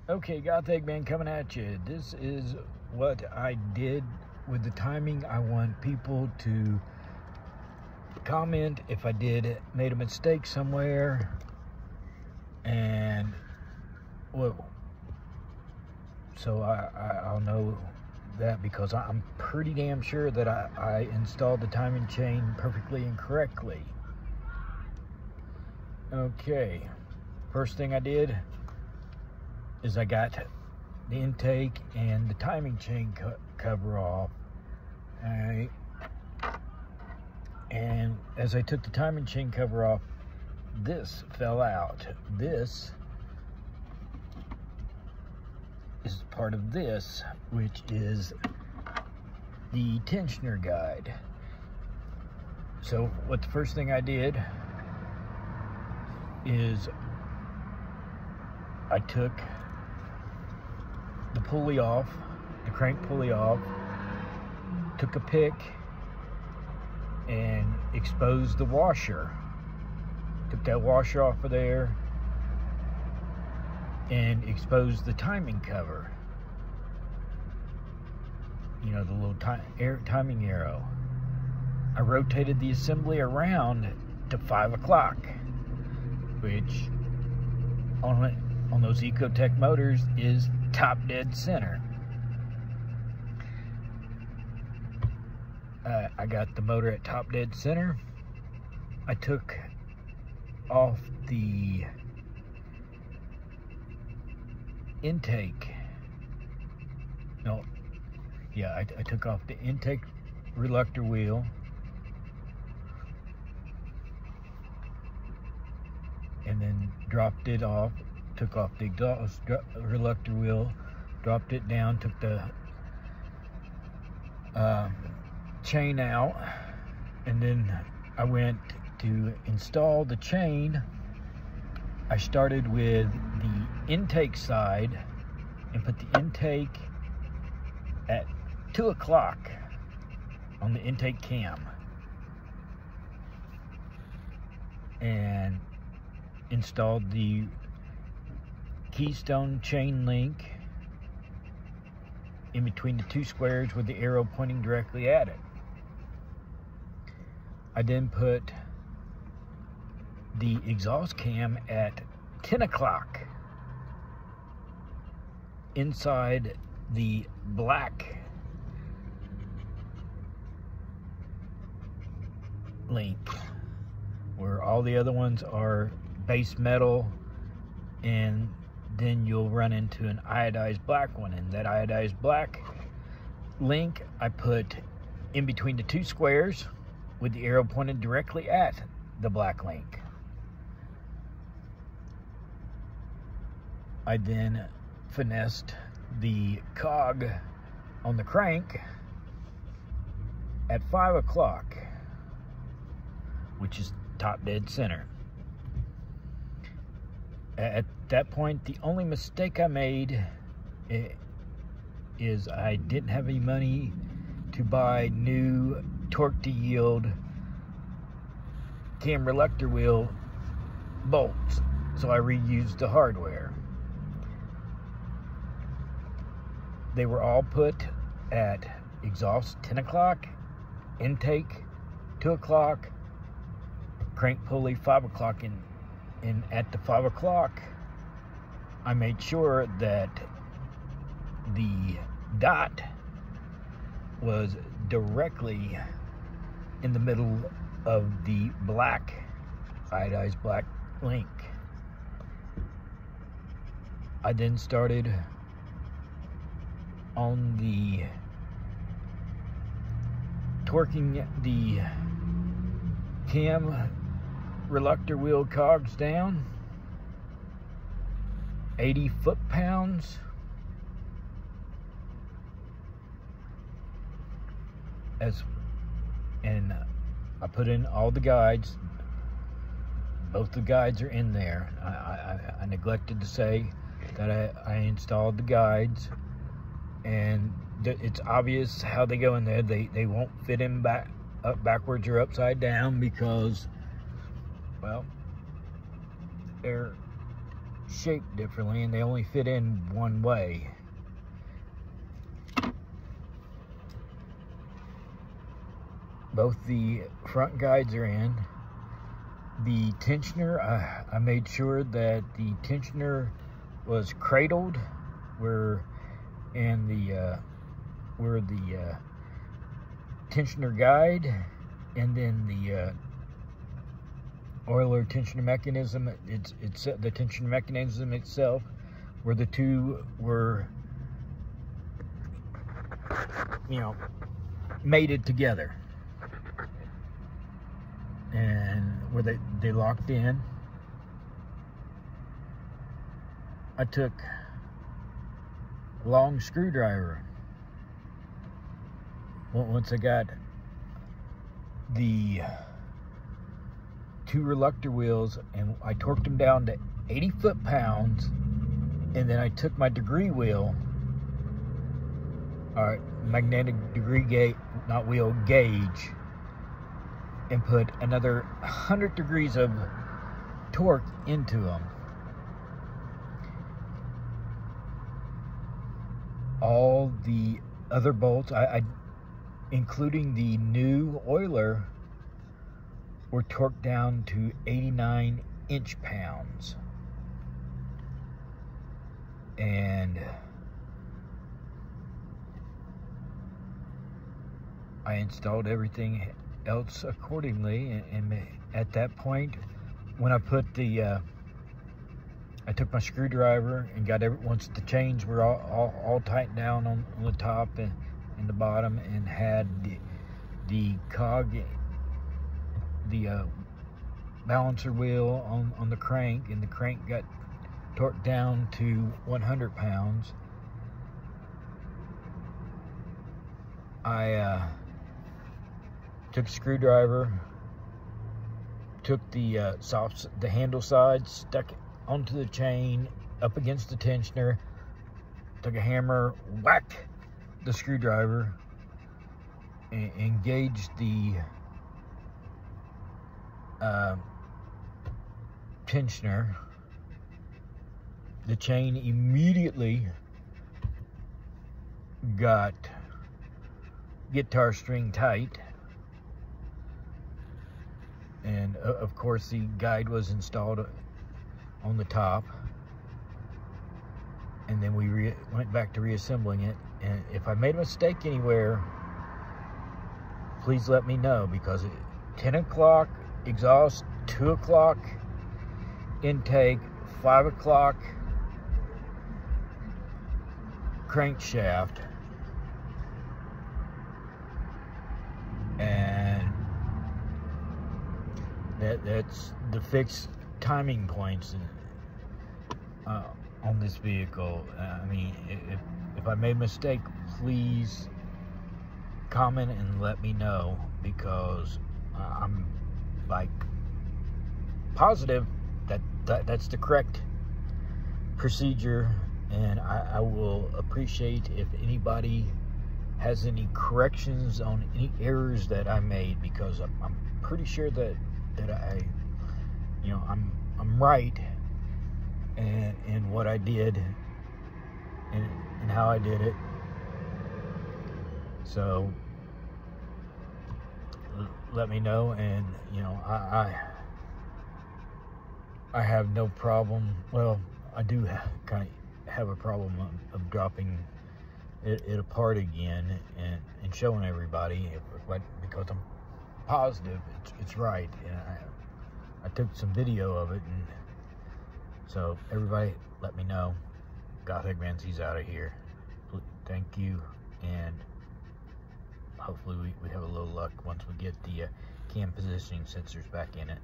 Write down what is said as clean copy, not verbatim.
Okay, Goth Eggman coming at you. This is what I did with the timing. I want people to comment if I made a mistake somewhere, and well, so I'll know that, because I'm pretty damn sure that I installed the timing chain perfectly and correctly. Okay, first thing I did is I got the intake and the timing chain cover off. Alright, and as I took the timing chain cover off, this fell out. This is part of this, which is the tensioner guide. So what the first thing I did is I took the pulley off, the crank pulley off, took a pick and exposed the washer. Took that washer off of there and exposed the timing cover. You know, the little timing arrow. I rotated the assembly around to 5 o'clock, which on those Ecotech motors is top dead center. I got the motor at top dead center. I took off the intake. I took off the intake reluctor wheel, and then dropped it off. Took off the exhaust reluctor wheel, dropped it down, took the chain out, and then I went to install the chain. I started with the intake side and put the intake at 2 o'clock on the intake cam, and installed the keystone chain link in between the two squares with the arrow pointing directly at it. I then put the exhaust cam at 10 o'clock inside the black link, where all the other ones are base metal, and then you'll run into an iodized black one. And that iodized black link I put in between the two squares with the arrow pointed directly at the black link. I then finessed the cog on the crank at 5 o'clock, which is top dead center. At that point, the only mistake I made is I didn't have any money to buy new torque to yield cam reluctor wheel bolts, so I reused the hardware. They were all put at exhaust 10 o'clock, intake 2 o'clock, crank pulley 5 o'clock, and at the 5 o'clock, I made sure that the dot was directly in the middle of the black, iodized black link. I then started on the torquing the cam reluctor wheel cogs down 80 foot-pounds, and I put in all the guides. Both the guides are in there. I neglected to say that I installed the guides, and it's obvious how they go in there. They won't fit in backwards or upside down, because, well, they're shaped differently, and they only fit in one way. Both the front guides are in. The tensioner, I made sure that the tensioner was cradled where the tensioner guide and then the oiler tensioner mechanism, it's the tensioner mechanism itself, where the two were, you know, mated together, and where they locked in. I took a long screwdriver. Once I got the two reluctor wheels, and I torqued them down to 80 foot-pounds, and then I took my degree wheel, or magnetic degree gauge, not wheel, gauge, and put another 100 degrees of torque into them. All the other bolts, including the new oiler, were torqued down to 89 inch-pounds. And I installed everything else accordingly, and at that point, when I put the I took my screwdriver and got once the chains were all tightened down on the top and the bottom, and had the cog, the balancer wheel on the crank, and the crank got torqued down to 100 pounds. I took a screwdriver, took the the handle side, stuck it onto the chain up against the tensioner, took a hammer, whacked the screwdriver, and engaged the tensioner. The chain immediately got guitar string tight, and of course the guide was installed on the top, and then we went back to reassembling it. And if I made a mistake anywhere, please let me know, because 10 o'clock exhaust, 2 o'clock intake, 5 o'clock crankshaft, and that's the fixed timing points on this vehicle. I mean, if I made a mistake, please comment and let me know, because I'm like positive that that's the correct procedure, and I will appreciate if anybody has any corrections on any errors that I made, because I'm pretty sure that I, you know, I'm right in what I did and how I did it. So let me know, and you know, I have no problem. Well, I do kind of have a problem of dropping it apart again and showing everybody, because I'm positive it's right, and I took some video of it, and so everybody let me know. Gothic Mancy's out of here. Thank you, and hopefully we have a little luck once we get the cam positioning sensors back in it.